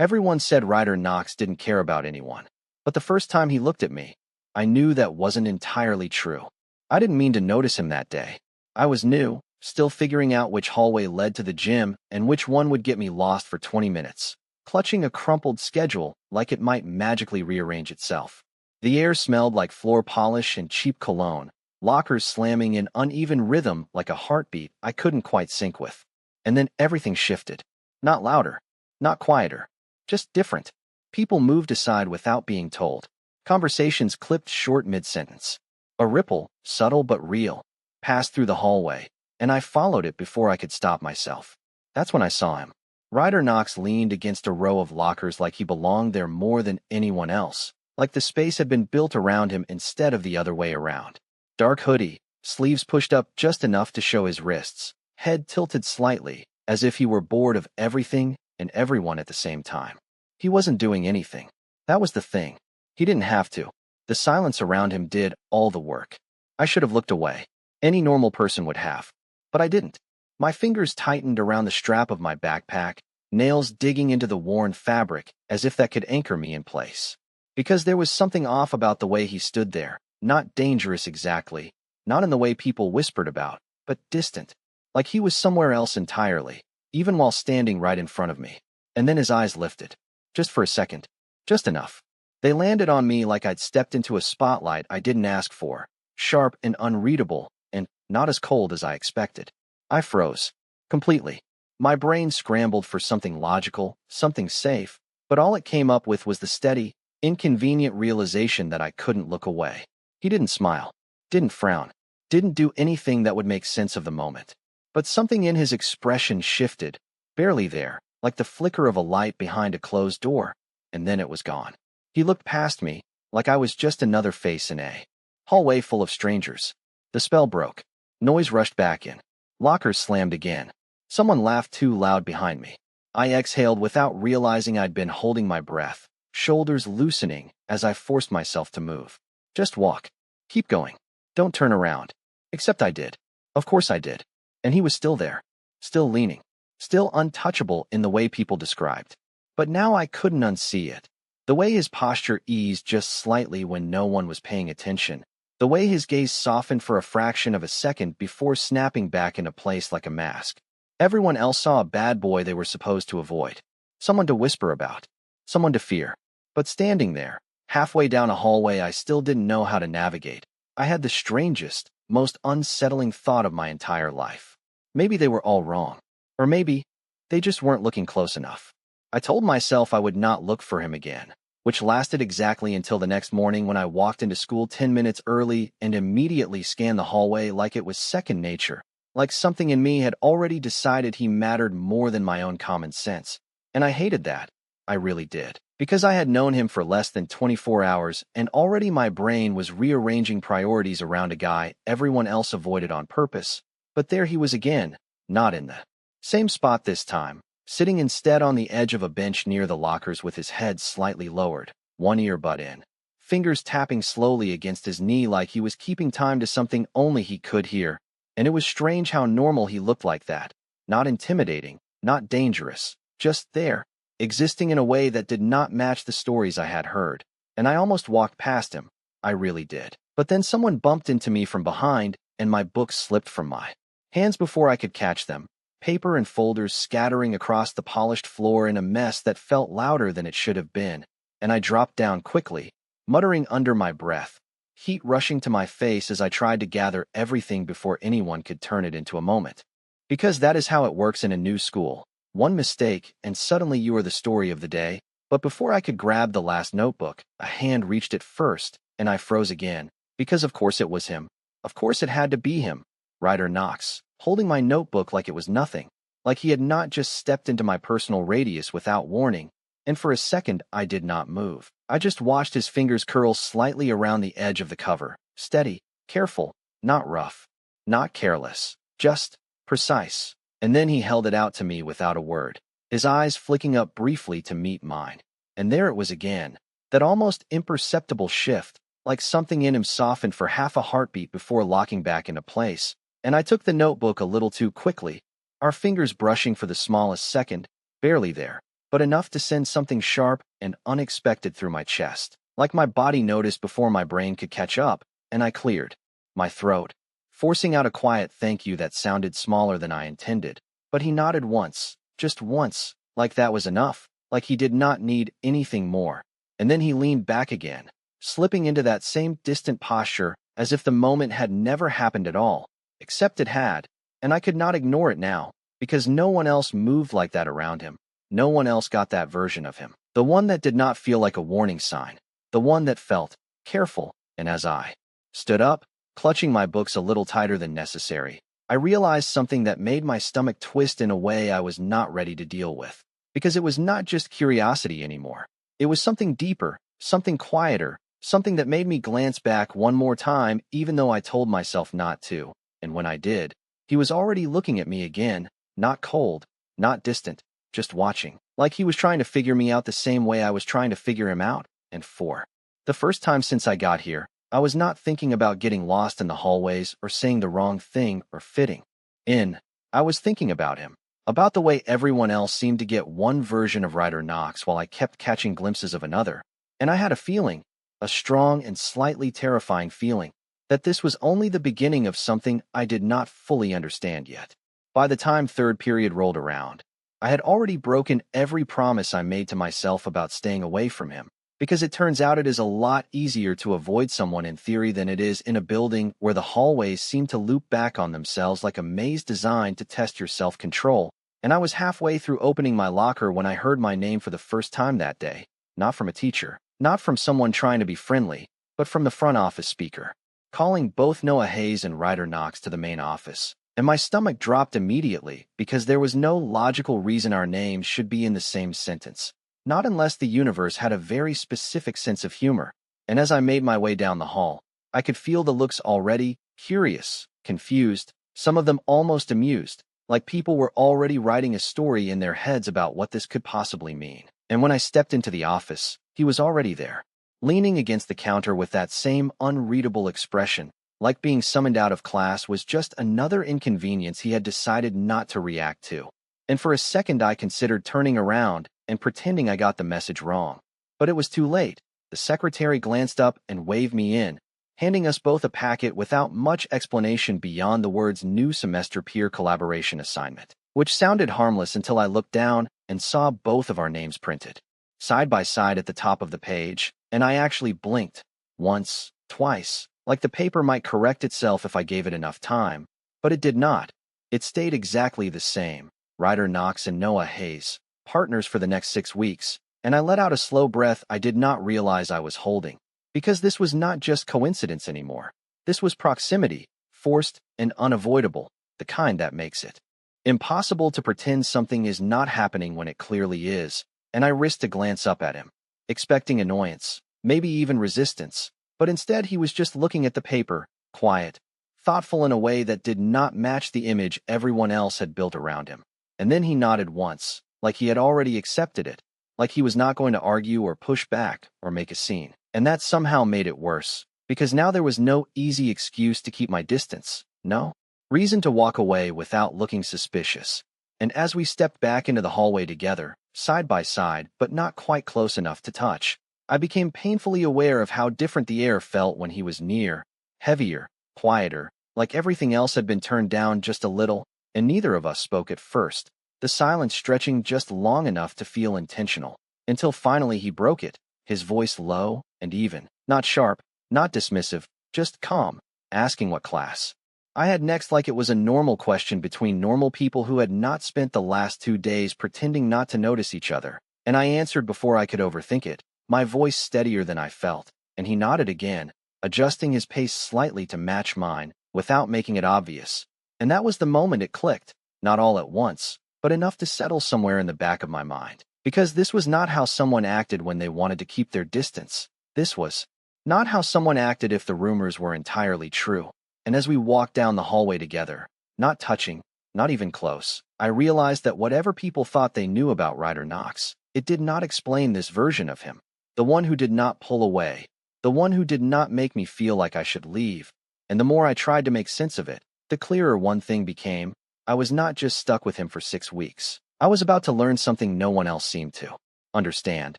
Everyone said Ryder Knox didn't care about anyone. But the first time he looked at me, I knew that wasn't entirely true. I didn't mean to notice him that day. I was new, still figuring out which hallway led to the gym and which one would get me lost for 20 minutes, clutching a crumpled schedule like it might magically rearrange itself. The air smelled like floor polish and cheap cologne, lockers slamming in uneven rhythm like a heartbeat I couldn't quite sync with. And then everything shifted. Not louder, not quieter, just different. People moved aside without being told. Conversations clipped short mid-sentence. A ripple, subtle but real, passed through the hallway, and I followed it before I could stop myself. That's when I saw him. Ryder Knox leaned against a row of lockers like he belonged there more than anyone else, like the space had been built around him instead of the other way around. Dark hoodie, sleeves pushed up just enough to show his wrists, head tilted slightly, as if he were bored of everything and everyone at the same time. He wasn't doing anything. That was the thing. He didn't have to. The silence around him did all the work. I should have looked away. Any normal person would have. But I didn't. My fingers tightened around the strap of my backpack, nails digging into the worn fabric as if that could anchor me in place. Because there was something off about the way he stood there, not dangerous exactly, not in the way people whispered about, but distant, like he was somewhere else entirely, even while standing right in front of me. And then his eyes lifted. Just for a second. Just enough. They landed on me like I'd stepped into a spotlight I didn't ask for, sharp and unreadable, and not as cold as I expected. I froze. Completely. My brain scrambled for something logical, something safe, but all it came up with was the steady, inconvenient realization that I couldn't look away. He didn't smile, didn't frown, didn't do anything that would make sense of the moment. But something in his expression shifted, barely there, like the flicker of a light behind a closed door, and then it was gone. He looked past me, like I was just another face in a hallway full of strangers. The spell broke. Noise rushed back in. Lockers slammed again. Someone laughed too loud behind me. I exhaled without realizing I'd been holding my breath, shoulders loosening as I forced myself to move. Just walk. Keep going. Don't turn around. Except I did. Of course I did. And he was still there. Still leaning. Still untouchable in the way people described. But now I couldn't unsee it. The way his posture eased just slightly when no one was paying attention. The way his gaze softened for a fraction of a second before snapping back into place like a mask. Everyone else saw a bad boy they were supposed to avoid. Someone to whisper about. Someone to fear. But standing there, halfway down a hallway I still didn't know how to navigate, I had the strangest, most unsettling thought of my entire life. Maybe they were all wrong. Or maybe they just weren't looking close enough. I told myself I would not look for him again, which lasted exactly until the next morning when I walked into school 10 minutes early and immediately scanned the hallway like it was second nature, like something in me had already decided he mattered more than my own common sense. And I hated that. I really did. Because I had known him for less than 24 hours and already my brain was rearranging priorities around a guy everyone else avoided on purpose. But there he was again, not in the same spot this time, sitting instead on the edge of a bench near the lockers with his head slightly lowered, one earbud in, fingers tapping slowly against his knee like he was keeping time to something only he could hear. And it was strange how normal he looked like that. Not intimidating, not dangerous, just there, existing in a way that did not match the stories I had heard. And I almost walked past him. I really did. But then someone bumped into me from behind, and my books slipped from my hands before I could catch them. Paper and folders scattering across the polished floor in a mess that felt louder than it should have been, and I dropped down quickly, muttering under my breath, heat rushing to my face as I tried to gather everything before anyone could turn it into a moment. Because that is how it works in a new school. One mistake, and suddenly you are the story of the day. But before I could grab the last notebook, a hand reached it first, and I froze again, because of course it was him. Of course it had to be him. Ryder Knox, holding my notebook like it was nothing, like he had not just stepped into my personal radius without warning, and for a second I did not move. I just watched his fingers curl slightly around the edge of the cover, steady, careful, not rough, not careless, just precise. And then he held it out to me without a word, his eyes flicking up briefly to meet mine. And there it was again, that almost imperceptible shift, like something in him softened for half a heartbeat before locking back into place. And I took the notebook a little too quickly, our fingers brushing for the smallest second, barely there. but enough to send something sharp and unexpected through my chest. Like my body noticed before my brain could catch up, and I cleared my throat, forcing out a quiet thank you that sounded smaller than I intended. But he nodded once, just once, like that was enough, like he did not need anything more. And then he leaned back again, slipping into that same distant posture as if the moment had never happened at all, except it had, and I could not ignore it now, because no one else moved like that around him. No one else got that version of him. The one that did not feel like a warning sign. The one that felt careful. And as I stood up, clutching my books a little tighter than necessary, I realized something that made my stomach twist in a way I was not ready to deal with. Because it was not just curiosity anymore. It was something deeper, something quieter, something that made me glance back one more time even though I told myself not to. And when I did, he was already looking at me again, not cold, not distant, just watching, like he was trying to figure me out the same way I was trying to figure him out. And for the first time since I got here, I was not thinking about getting lost in the hallways or saying the wrong thing or fitting in. I was thinking about him, about the way everyone else seemed to get one version of Ryder Knox while I kept catching glimpses of another. And I had a feeling, a strong and slightly terrifying feeling, that this was only the beginning of something I did not fully understand yet. By the time third period rolled around, I had already broken every promise I made to myself about staying away from him, because it turns out it is a lot easier to avoid someone in theory than it is in a building where the hallways seem to loop back on themselves like a maze designed to test your self-control. And I was halfway through opening my locker when I heard my name for the first time that day, not from a teacher, not from someone trying to be friendly, but from the front office speaker, calling both Noah Hayes and Ryder Knox to the main office. And my stomach dropped immediately because there was no logical reason our names should be in the same sentence. Not unless the universe had a very specific sense of humor. And as I made my way down the hall, I could feel the looks already, curious, confused, some of them almost amused, like people were already writing a story in their heads about what this could possibly mean. And when I stepped into the office, he was already there, leaning against the counter with that same unreadable expression, like being summoned out of class was just another inconvenience he had decided not to react to. And for a second I considered turning around and pretending I got the message wrong. But it was too late. The secretary glanced up and waved me in, handing us both a packet without much explanation beyond the words "New Semester Peer Collaboration Assignment," which sounded harmless until I looked down and saw both of our names printed, side by side at the top of the page, and I actually blinked, once, twice, like the paper might correct itself if I gave it enough time, but it did not. It stayed exactly the same, Ryder Knox and Noah Hayes, partners for the next 6 weeks, and I let out a slow breath I did not realize I was holding, because this was not just coincidence anymore. This was proximity, forced and unavoidable, the kind that makes it impossible to pretend something is not happening when it clearly is, and I risked a glance up at him, expecting annoyance, maybe even resistance, but instead he was just looking at the paper, quiet, thoughtful in a way that did not match the image everyone else had built around him. And then he nodded once, like he had already accepted it, like he was not going to argue or push back or make a scene. And that somehow made it worse, because now there was no easy excuse to keep my distance, no reason to walk away without looking suspicious. And as we stepped back into the hallway together, side by side but not quite close enough to touch, I became painfully aware of how different the air felt when he was near, heavier, quieter, like everything else had been turned down just a little, and neither of us spoke at first, the silence stretching just long enough to feel intentional, until finally he broke it, his voice low and even, not sharp, not dismissive, just calm, asking what class I had next, like it was a normal question between normal people who had not spent the last 2 days pretending not to notice each other. And I answered before I could overthink it, my voice steadier than I felt, and he nodded again, adjusting his pace slightly to match mine, without making it obvious. And that was the moment it clicked, not all at once, but enough to settle somewhere in the back of my mind. Because this was not how someone acted when they wanted to keep their distance. This was not how someone acted if the rumors were entirely true. And as we walked down the hallway together, not touching, not even close, I realized that whatever people thought they knew about Ryder Knox, it did not explain this version of him. The one who did not pull away, the one who did not make me feel like I should leave. And the more I tried to make sense of it, the clearer one thing became: I was not just stuck with him for 6 weeks. I was about to learn something no one else seemed to understand,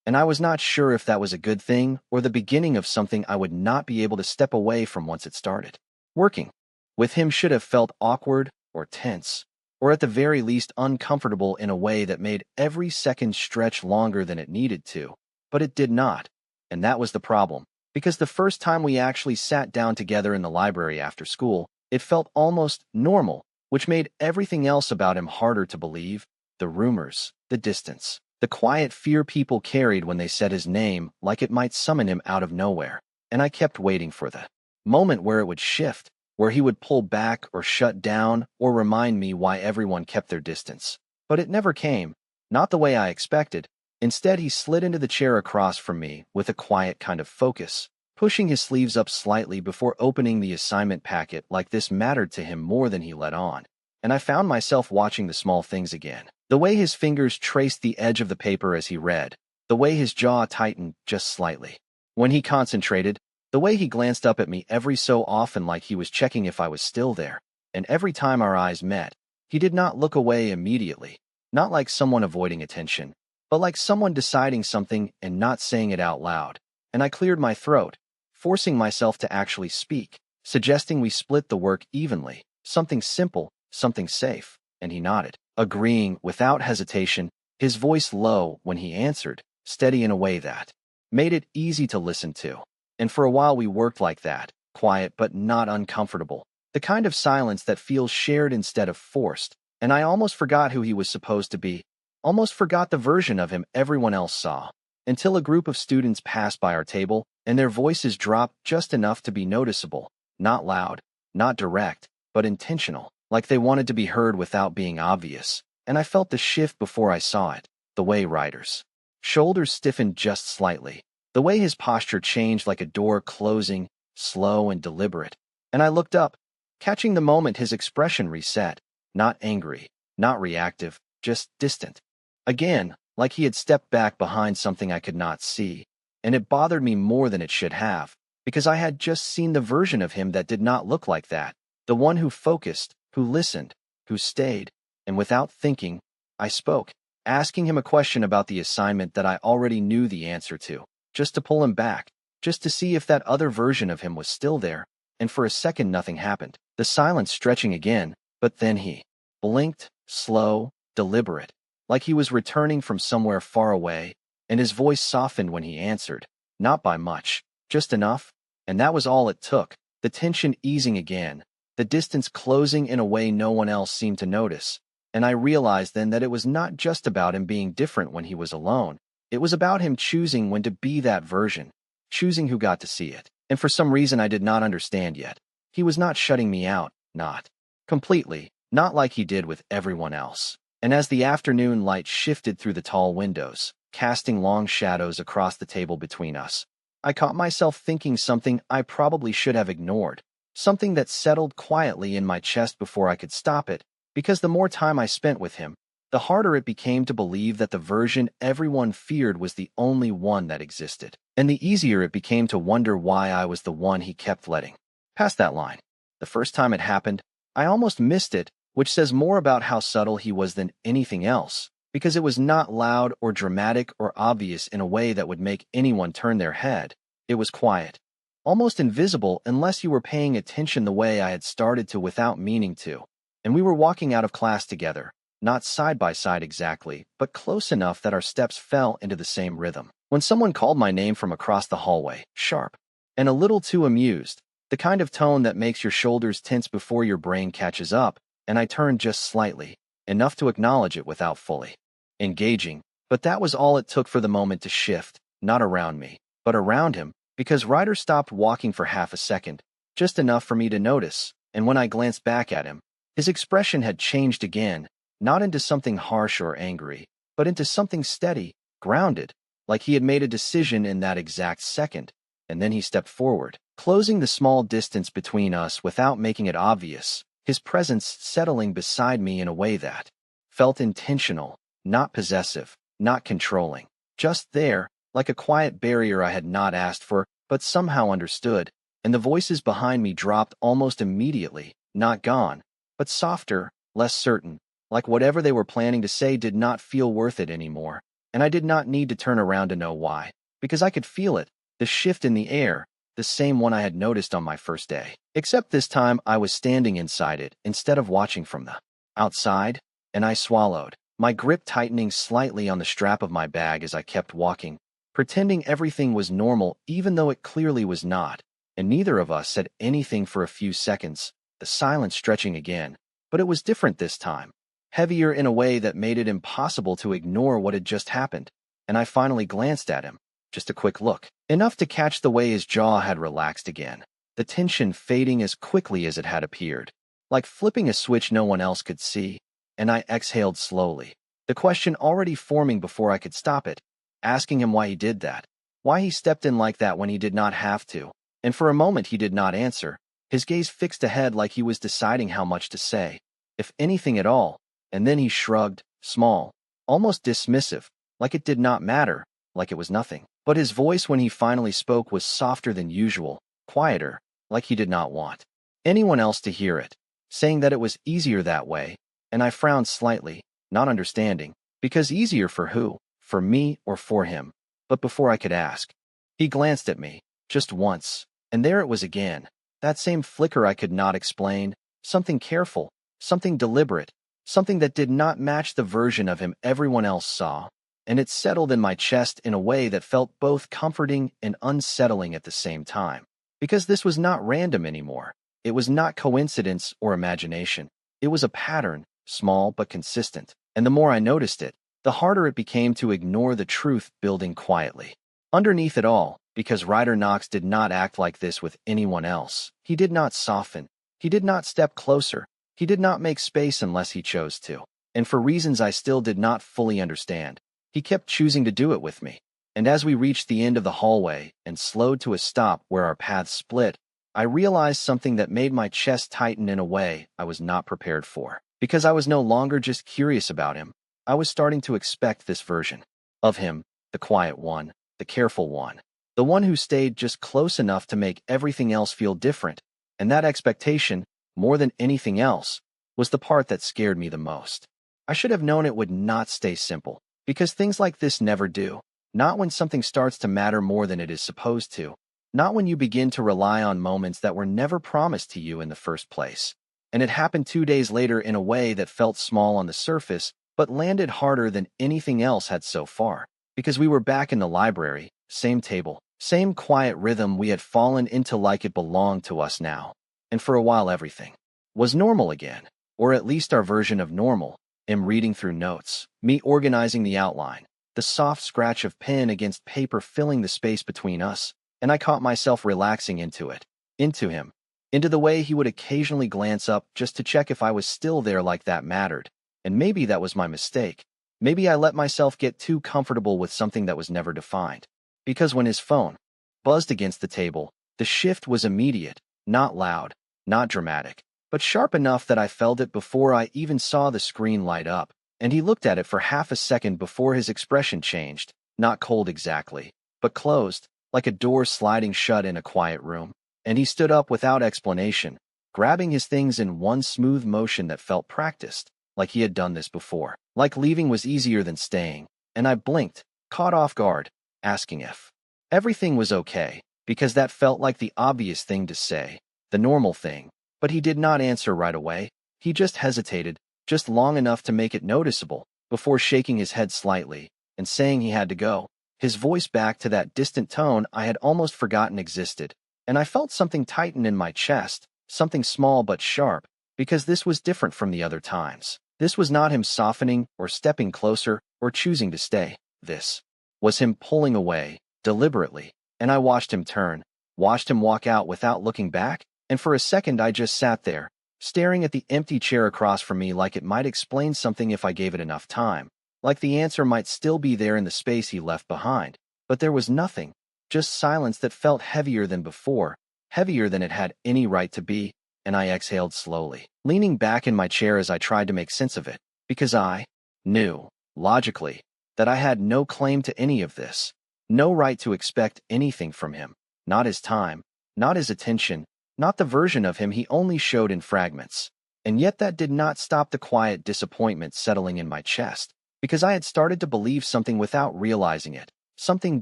and I was not sure if that was a good thing or the beginning of something I would not be able to step away from once it started. Working with him should have felt awkward or tense, or at the very least uncomfortable in a way that made every second stretch longer than it needed to, but it did not, and that was the problem, because the first time we actually sat down together in the library after school, it felt almost normal, which made everything else about him harder to believe. The rumors, the distance, the quiet fear people carried when they said his name like it might summon him out of nowhere. And I kept waiting for the moment where it would shift, where he would pull back or shut down or remind me why everyone kept their distance. But it never came, not the way I expected. Instead, he slid into the chair across from me with a quiet kind of focus, pushing his sleeves up slightly before opening the assignment packet like this mattered to him more than he let on. And I found myself watching the small things again. The way his fingers traced the edge of the paper as he read, the way his jaw tightened just slightly. When he concentrated, the way he glanced up at me every so often like he was checking if I was still there. And every time our eyes met, he did not look away immediately, not like someone avoiding attention, but like someone deciding something and not saying it out loud. And I cleared my throat, forcing myself to actually speak, suggesting we split the work evenly, something simple, something safe, and he nodded, agreeing without hesitation, his voice low when he answered, steady in a way that made it easy to listen to. And for a while we worked like that, quiet but not uncomfortable, the kind of silence that feels shared instead of forced, and I almost forgot who he was supposed to be, almost forgot the version of him everyone else saw, until a group of students passed by our table and their voices dropped just enough to be noticeable, not loud, not direct, but intentional, like they wanted to be heard without being obvious. And I felt the shift before I saw it, the way Ryder's shoulders stiffened just slightly, the way his posture changed like a door closing, slow and deliberate. And I looked up, catching the moment his expression reset, not angry, not reactive, just distant. Again, like he had stepped back behind something I could not see. And it bothered me more than it should have, because I had just seen the version of him that did not look like that, the one who focused, who listened, who stayed, and without thinking, I spoke, asking him a question about the assignment that I already knew the answer to, just to pull him back, just to see if that other version of him was still there, and for a second nothing happened, the silence stretching again, but then he blinked, slow, deliberate, like he was returning from somewhere far away, and his voice softened when he answered, not by much, just enough, and that was all it took, the tension easing again, the distance closing in a way no one else seemed to notice, and I realized then that it was not just about him being different when he was alone, it was about him choosing when to be that version, choosing who got to see it, and for some reason I did not understand yet. He was not shutting me out, not completely, not like he did with everyone else. And as the afternoon light shifted through the tall windows, casting long shadows across the table between us, I caught myself thinking something I probably should have ignored, something that settled quietly in my chest before I could stop it, because the more time I spent with him, the harder it became to believe that the version everyone feared was the only one that existed, and the easier it became to wonder why I was the one he kept letting past that line. The first time it happened, I almost missed it, which says more about how subtle he was than anything else, because it was not loud or dramatic or obvious in a way that would make anyone turn their head. It was quiet, almost invisible unless you were paying attention the way I had started to without meaning to. And we were walking out of class together, not side by side exactly, but close enough that our steps fell into the same rhythm. When someone called my name from across the hallway, sharp, and a little too amused, the kind of tone that makes your shoulders tense before your brain catches up, and I turned just slightly, enough to acknowledge it without fully engaging, but that was all it took for the moment to shift, not around me, but around him, because Ryder stopped walking for half a second, just enough for me to notice, and when I glanced back at him, his expression had changed again, not into something harsh or angry, but into something steady, grounded, like he had made a decision in that exact second, and then he stepped forward, closing the small distance between us without making it obvious, his presence settling beside me in a way that felt intentional, not possessive, not controlling, just there, like a quiet barrier I had not asked for, but somehow understood, and the voices behind me dropped almost immediately, not gone, but softer, less certain, like whatever they were planning to say did not feel worth it anymore, and I did not need to turn around to know why, because I could feel it, the shift in the air, the same one I had noticed on my first day. Except this time I was standing inside it instead of watching from the outside, and I swallowed, my grip tightening slightly on the strap of my bag as I kept walking, pretending everything was normal even though it clearly was not, and neither of us said anything for a few seconds, the silence stretching again, but it was different this time, heavier in a way that made it impossible to ignore what had just happened, and I finally glanced at him, just a quick look, enough to catch the way his jaw had relaxed again, the tension fading as quickly as it had appeared, like flipping a switch no one else could see, and I exhaled slowly, the question already forming before I could stop it, asking him why he did that, why he stepped in like that when he did not have to, and for a moment he did not answer, his gaze fixed ahead like he was deciding how much to say, if anything at all, and then he shrugged, small, almost dismissive, like it did not matter, like it was nothing. But his voice when he finally spoke was softer than usual, quieter, like he did not want anyone else to hear it, saying that it was easier that way, and I frowned slightly, not understanding, because easier for who, for me or for him, but before I could ask, he glanced at me, just once, and there it was again, that same flicker I could not explain, something careful, something deliberate, something that did not match the version of him everyone else saw, and it settled in my chest in a way that felt both comforting and unsettling at the same time, because this was not random anymore. It was not coincidence or imagination. It was a pattern, small but consistent, and the more I noticed it, the harder it became to ignore the truth building quietly. Underneath it all, because Ryder Knox did not act like this with anyone else, he did not soften, he did not step closer, he did not make space unless he chose to, and for reasons I still did not fully understand, he kept choosing to do it with me. And as we reached the end of the hallway and slowed to a stop where our paths split, I realized something that made my chest tighten in a way I was not prepared for. Because I was no longer just curious about him, I was starting to expect this version of him, the quiet one, the careful one, the one who stayed just close enough to make everything else feel different, and that expectation, more than anything else, was the part that scared me the most. I should have known it would not stay simple, because things like this never do, not when something starts to matter more than it is supposed to. Not when you begin to rely on moments that were never promised to you in the first place. And it happened 2 days later in a way that felt small on the surface, but landed harder than anything else had so far. Because we were back in the library, same table, same quiet rhythm we had fallen into like it belonged to us now. And for a while everything was normal again, or at least our version of normal. Him reading through notes, me organizing the outline, the soft scratch of pen against paper filling the space between us, and I caught myself relaxing into it, into him, into the way he would occasionally glance up just to check if I was still there like that mattered, and maybe that was my mistake. Maybe I let myself get too comfortable with something that was never defined. Because when his phone buzzed against the table, the shift was immediate, not loud, not dramatic, but sharp enough that I felt it before I even saw the screen light up, and he looked at it for half a second before his expression changed, not cold exactly, but closed, like a door sliding shut in a quiet room, and he stood up without explanation, grabbing his things in one smooth motion that felt practiced, like he had done this before, like leaving was easier than staying, and I blinked, caught off guard, asking if everything was okay, because that felt like the obvious thing to say, the normal thing, but he did not answer right away, he just hesitated, just long enough to make it noticeable, before shaking his head slightly, and saying he had to go. His voice back to that distant tone I had almost forgotten existed, and I felt something tighten in my chest, something small but sharp, because this was different from the other times. This was not him softening or stepping closer or choosing to stay. This was him pulling away, deliberately, and I watched him turn, watched him walk out without looking back, and for a second I just sat there, staring at the empty chair across from me like it might explain something if I gave it enough time. Like the answer might still be there in the space he left behind, but there was nothing, just silence that felt heavier than before, heavier than it had any right to be, and I exhaled slowly, leaning back in my chair as I tried to make sense of it, because I knew, logically, that I had no claim to any of this, no right to expect anything from him, not his time, not his attention, not the version of him he only showed in fragments. And yet that did not stop the quiet disappointment settling in my chest, because I had started to believe something without realizing it, something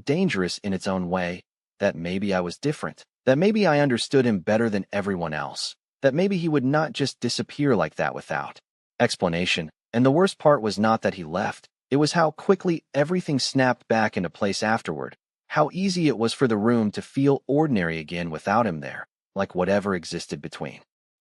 dangerous in its own way, that maybe I was different, that maybe I understood him better than everyone else, that maybe he would not just disappear like that without explanation. And the worst part was not that he left, it was how quickly everything snapped back into place afterward, how easy it was for the room to feel ordinary again without him there, like whatever existed between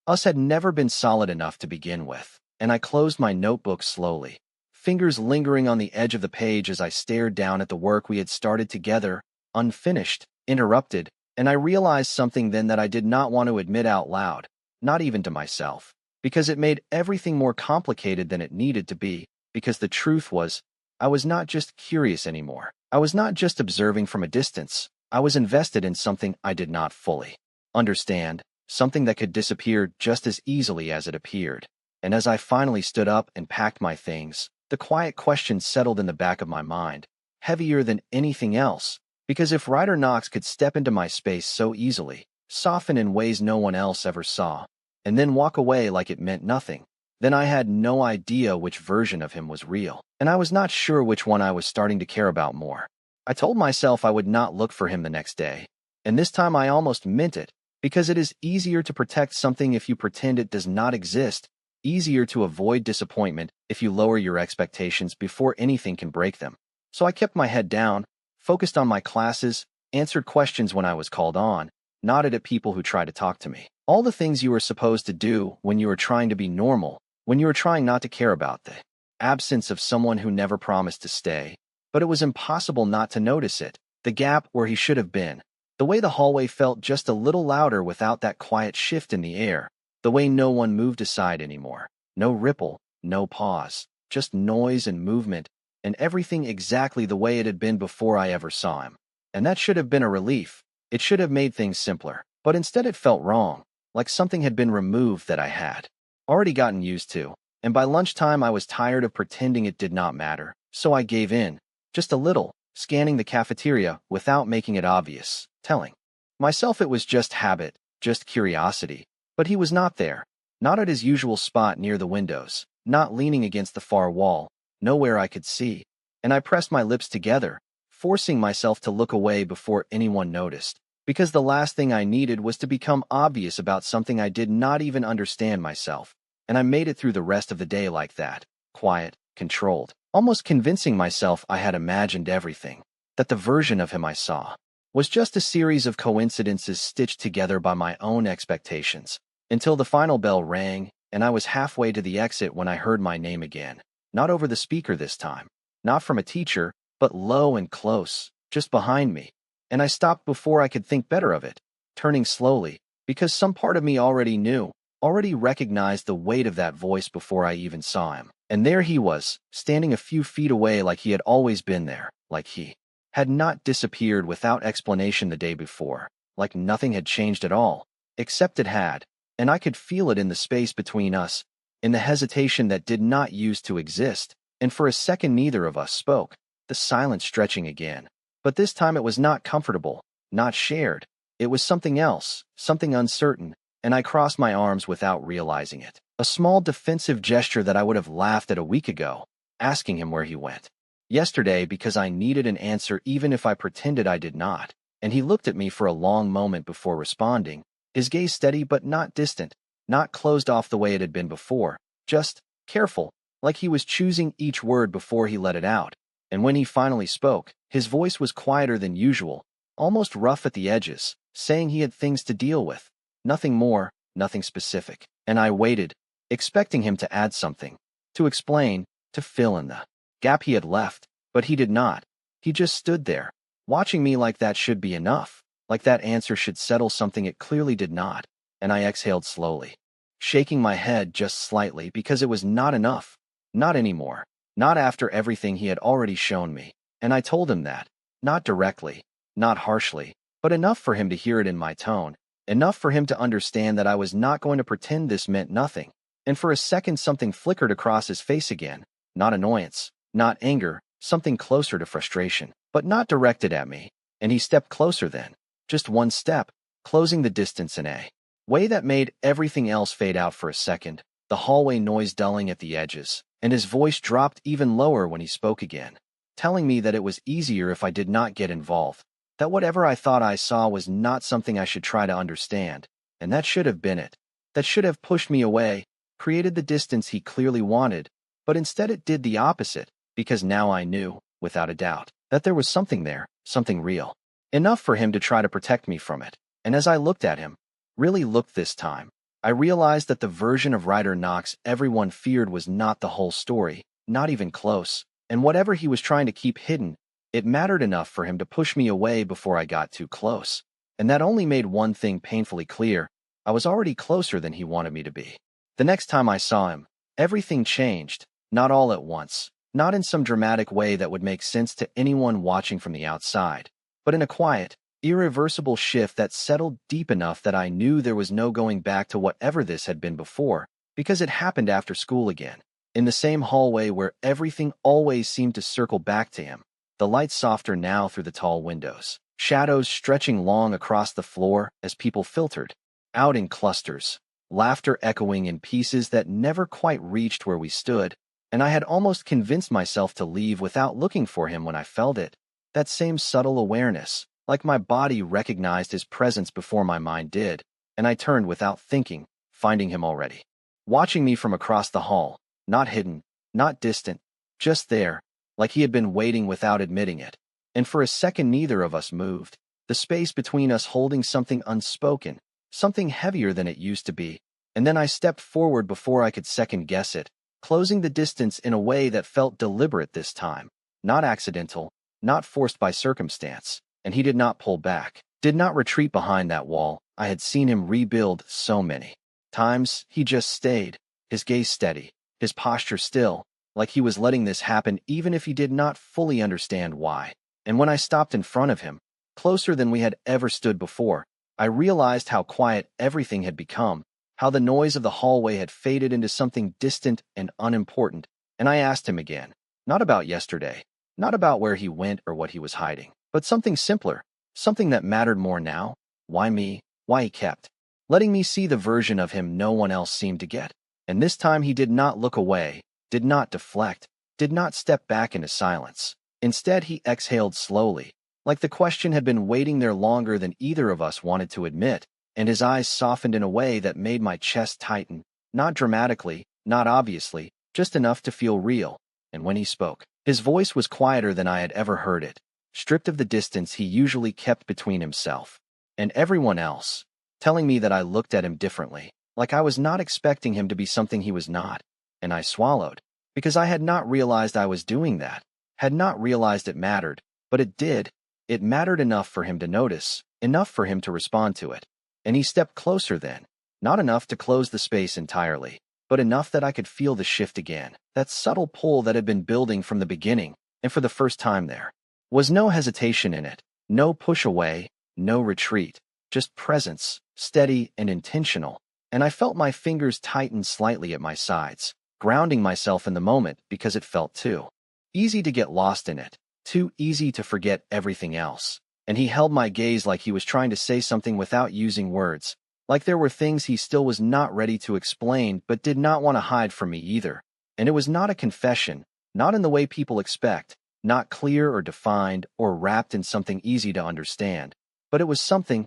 us had never been solid enough to begin with. And I closed my notebook slowly, fingers lingering on the edge of the page as I stared down at the work we had started together, unfinished, interrupted, and I realized something then that I did not want to admit out loud, not even to myself, because it made everything more complicated than it needed to be, because the truth was, I was not just curious anymore. I was not just observing from a distance. I was invested in something I did not fully understand, something that could disappear just as easily as it appeared. And as I finally stood up and packed my things, the quiet question settled in the back of my mind, heavier than anything else, because if Ryder Knox could step into my space so easily, soften in ways no one else ever saw, and then walk away like it meant nothing, then I had no idea which version of him was real, and I was not sure which one I was starting to care about more. I told myself I would not look for him the next day, and this time I almost meant it, because it is easier to protect something if you pretend it does not exist, easier to avoid disappointment if you lower your expectations before anything can break them. So I kept my head down, focused on my classes, answered questions when I was called on, nodded at people who tried to talk to me. All the things you are supposed to do when you are trying to be normal, when you are trying not to care about the absence of someone who never promised to stay. But it was impossible not to notice it, the gap where he should have been, the way the hallway felt just a little louder without that quiet shift in the air, the way no one moved aside anymore, no ripple, no pause, just noise and movement, and everything exactly the way it had been before I ever saw him. And that should have been a relief. It should have made things simpler. But instead it felt wrong, like something had been removed that I had already gotten used to. And by lunchtime I was tired of pretending it did not matter, so I gave in, just a little, scanning the cafeteria without making it obvious, telling myself it was just habit, just curiosity. But he was not there, not at his usual spot near the windows, not leaning against the far wall, nowhere I could see. And I pressed my lips together, forcing myself to look away before anyone noticed, because the last thing I needed was to become obvious about something I did not even understand myself. And I made it through the rest of the day like that, quiet, controlled, almost convincing myself I had imagined everything, that the version of him I saw was just a series of coincidences stitched together by my own expectations, until the final bell rang, and I was halfway to the exit when I heard my name again, not over the speaker this time, not from a teacher, but low and close, just behind me. And I stopped before I could think better of it, turning slowly, because some part of me already knew, already recognized the weight of that voice before I even saw him. And there he was, standing a few feet away like he had always been there, like he had not disappeared without explanation the day before, like nothing had changed at all, except it had, and I could feel it in the space between us, in the hesitation that did not use to exist, and for a second neither of us spoke, the silence stretching again. But this time it was not comfortable, not shared, it was something else, something uncertain, and I crossed my arms without realizing it. A small defensive gesture that I would have laughed at a week ago, asking him where he went yesterday because I needed an answer even if I pretended I did not, and he looked at me for a long moment before responding, his gaze steady but not distant, not closed off the way it had been before, just careful, like he was choosing each word before he let it out. And when he finally spoke, his voice was quieter than usual, almost rough at the edges, saying he had things to deal with, nothing more, nothing specific. And I waited, expecting him to add something, to explain, to fill in the gap he had left, but he did not. He just stood there, watching me like that should be enough, like that answer should settle something it clearly did not, and I exhaled slowly, shaking my head just slightly because it was not enough, not anymore, not after everything he had already shown me, and I told him that, not directly, not harshly, but enough for him to hear it in my tone, enough for him to understand that I was not going to pretend this meant nothing. And for a second something flickered across his face again, not annoyance, not anger, something closer to frustration, but not directed at me, and he stepped closer then, just one step, closing the distance in a way that made everything else fade out for a second, the hallway noise dulling at the edges, and his voice dropped even lower when he spoke again, telling me that it was easier if I did not get involved, that whatever I thought I saw was not something I should try to understand, and that should have been it. That should have pushed me away, created the distance he clearly wanted, but instead it did the opposite, because now I knew, without a doubt, that there was something there, something real. Enough for him to try to protect me from it. And as I looked at him, really looked this time, I realized that the version of Ryder Knox everyone feared was not the whole story, not even close, and whatever he was trying to keep hidden, it mattered enough for him to push me away before I got too close. And that only made one thing painfully clear: I was already closer than he wanted me to be. The next time I saw him, everything changed, not all at once, not in some dramatic way that would make sense to anyone watching from the outside, but in a quiet, irreversible shift that settled deep enough that I knew there was no going back to whatever this had been before, because it happened after school again, in the same hallway where everything always seemed to circle back to him, the light softer now through the tall windows, shadows stretching long across the floor as people filtered out in clusters, laughter echoing in pieces that never quite reached where we stood, and I had almost convinced myself to leave without looking for him when I felt it, that same subtle awareness, like my body recognized his presence before my mind did, and I turned without thinking, finding him already, watching me from across the hall, not hidden, not distant, just there, like he had been waiting without admitting it. And for a second neither of us moved, the space between us holding something unspoken, something heavier than it used to be, and then I stepped forward before I could second-guess it, closing the distance in a way that felt deliberate this time, not accidental, not forced by circumstance. And he did not pull back, did not retreat behind that wall I had seen him rebuild so many times. He just stayed, his gaze steady, his posture still, like he was letting this happen even if he did not fully understand why. And when I stopped in front of him, closer than we had ever stood before, I realized how quiet everything had become, how the noise of the hallway had faded into something distant and unimportant, and I asked him again, not about yesterday, not about where he went or what he was hiding, but something simpler, something that mattered more now. Why me? Why he kept letting me see the version of him no one else seemed to get. And this time he did not look away, did not deflect, did not step back into silence. Instead, he exhaled slowly, like the question had been waiting there longer than either of us wanted to admit, and his eyes softened in a way that made my chest tighten, not dramatically, not obviously, just enough to feel real. And when he spoke, his voice was quieter than I had ever heard it, stripped of the distance he usually kept between himself and everyone else, telling me that I looked at him differently, like I was not expecting him to be something he was not. And I swallowed, because I had not realized I was doing that, had not realized it mattered, but it did. It mattered enough for him to notice, enough for him to respond to it. And he stepped closer then, not enough to close the space entirely, but enough that I could feel the shift again, that subtle pull that had been building from the beginning, and for the first time there was no hesitation in it, no push away, no retreat, just presence, steady and intentional, and I felt my fingers tighten slightly at my sides, grounding myself in the moment because it felt too easy to get lost in it, too easy to forget everything else. And he held my gaze like he was trying to say something without using words, like there were things he still was not ready to explain but did not want to hide from me either. And it was not a confession, not in the way people expect, not clear or defined or wrapped in something easy to understand, but it was something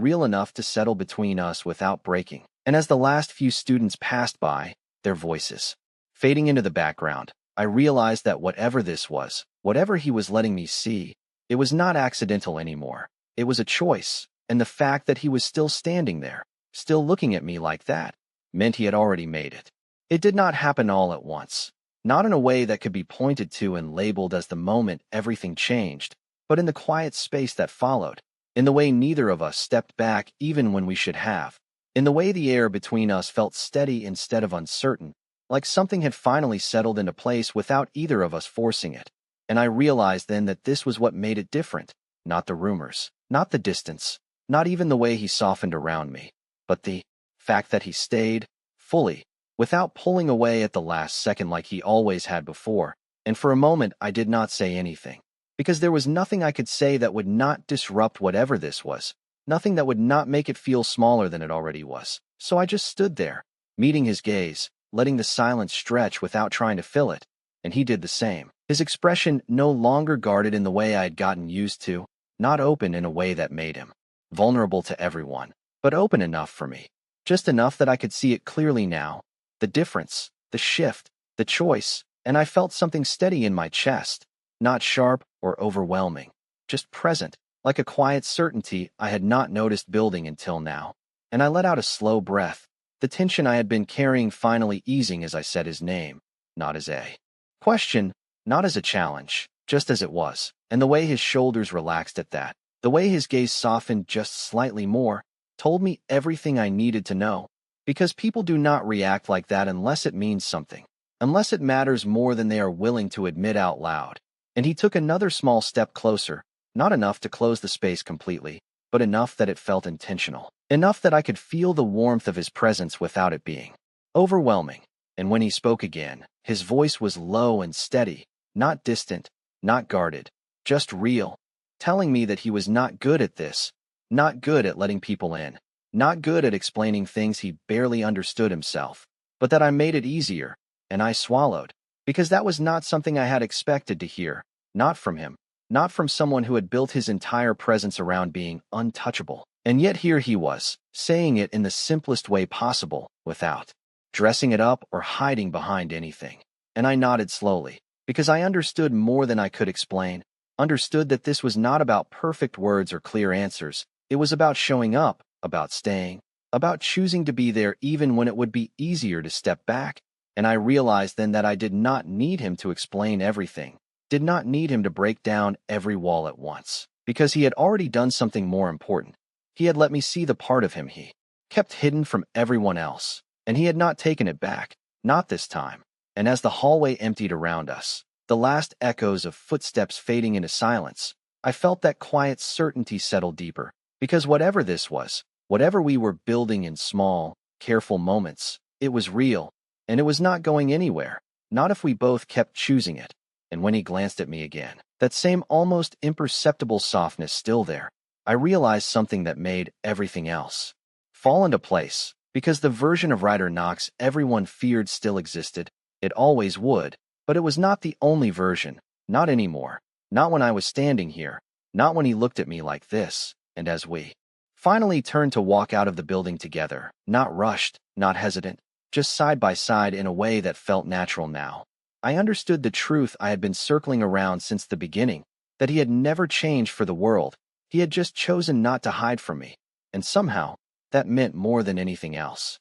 real enough to settle between us without breaking. And as the last few students passed by, their voices fading into the background, I realized that whatever this was, whatever he was letting me see, it was not accidental anymore. It was a choice, and the fact that he was still standing there, still looking at me like that, meant he had already made it. It did not happen all at once, not in a way that could be pointed to and labeled as the moment everything changed, but in the quiet space that followed, in the way neither of us stepped back even when we should have, in the way the air between us felt steady instead of uncertain, like something had finally settled into place without either of us forcing it. And I realized then that this was what made it different, not the rumors, not the distance, not even the way he softened around me, but the fact that he stayed, fully, without pulling away at the last second like he always had before. And for a moment I did not say anything, because there was nothing I could say that would not disrupt whatever this was, nothing that would not make it feel smaller than it already was. So I just stood there, meeting his gaze, letting the silence stretch without trying to fill it, and he did the same. His expression no longer guarded in the way I had gotten used to, not open in a way that made him vulnerable to everyone, but open enough for me. Just enough that I could see it clearly now. The difference, the shift, the choice, and I felt something steady in my chest, not sharp or overwhelming, just present, like a quiet certainty I had not noticed building until now. And I let out a slow breath, the tension I had been carrying finally easing as I said his name, not as a question, not as a challenge, just as it was. And the way his shoulders relaxed at that, the way his gaze softened just slightly more, told me everything I needed to know. Because people do not react like that unless it means something, unless it matters more than they are willing to admit out loud. And he took another small step closer, not enough to close the space completely, but enough that it felt intentional. Enough that I could feel the warmth of his presence without it being overwhelming. And when he spoke again, his voice was low and steady, not distant, not guarded, just real, telling me that he was not good at this, not good at letting people in, not good at explaining things he barely understood himself, but that I made it easier, and I swallowed, because that was not something I had expected to hear, not from him, not from someone who had built his entire presence around being untouchable. And yet here he was, saying it in the simplest way possible, without dressing it up or hiding behind anything. And I nodded slowly, because I understood more than I could explain, understood that this was not about perfect words or clear answers. It was about showing up, about staying, about choosing to be there even when it would be easier to step back. And I realized then that I did not need him to explain everything, did not need him to break down every wall at once, because he had already done something more important. He had let me see the part of him he kept hidden from everyone else, and he had not taken it back, not this time. And as the hallway emptied around us, the last echoes of footsteps fading into silence, I felt that quiet certainty settle deeper, because whatever this was, whatever we were building in small, careful moments, it was real, and it was not going anywhere, not if we both kept choosing it. And when he glanced at me again, that same almost imperceptible softness still there, I realized something that made everything else fall into place, because the version of Ryder Knox everyone feared still existed. It always would, but it was not the only version, not anymore, not when I was standing here, not when he looked at me like this. And as we finally turned to walk out of the building together, not rushed, not hesitant, just side by side in a way that felt natural now, I understood the truth I had been circling around since the beginning, that he had never changed for the world. He had just chosen not to hide from me, and somehow, that meant more than anything else.